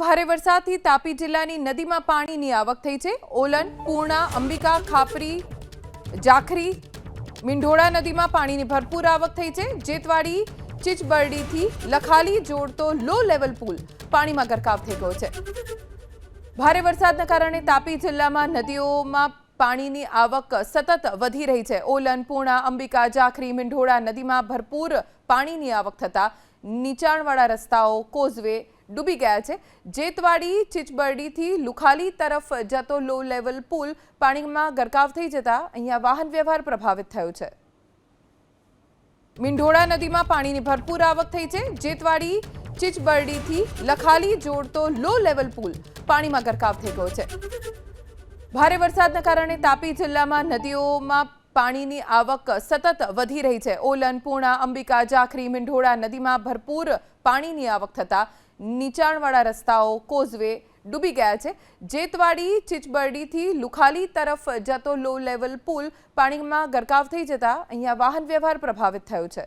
ભારે વરસાદથી તાપી જિલ્લાની નદીમાં પાણીની આવક થઈ છે। ઓલન, પૂર્ણા, અંબિકા, ખાપરી, જાખરી, મીંઢોળા નદીમાં પાણીની ભરપૂર આવક થઈ છે। જેતવાડી ચીચબરડીથી લખાલી જોડતો લો લેવલ પુલ પાણીમાં ગરકાવ થઈ ગયો છે। ભારે વરસાદના કારણે તાપી જિલ્લામાં નદીઓમાં પાણીની આવક સતત વધી રહી છે। ઓલન, પૂર્ણા, અંબિકા, જાખરી, મીંઢોળા નદીમાં ભરપૂર પાણીની આવક થતા નીચાણવાળા રસ્તાઓ, કોઝવે ડૂબી ગયા છે। જેતવાડી ચીચબરડીથી લુખાલી તરફ જતો લો લેવલ પુલ પાણીમાં ગરકાવ થઈ જતા અહીંયા વાહન વ્યવહાર પ્રભાવિત થયો છે। મીંઢોળા નદીમાં પાણીની ભરપૂર આવક થઈ છે। જેતવાડી ચીચબરડીથી લખાલી જોડતો લો લેવલ પુલ પાણીમાં ગરકાવ થઈ ગયો છે। ભારે વરસાદના કારણે તાપી જિલ્લામાં નદીઓમાં પાણીની આવક સતત વધી રહી છે। ઓલન, પૂર્ણા, અંબિકા, જાખરી, મીંઢોળા નદીમાં ભરપૂર પાણીની આવક થતા નીચાણવાળા રસ્તાઓ, કોઝવે ડૂબી ગયા છે। જેતવાડી ચીચબરડીથી લુખાલી તરફ જતો લો લેવલ પુલ પાણીમાં ગરકાવ થઈ જતા અહીંયા વાહન વ્યવહાર પ્રભાવિત થયો છે।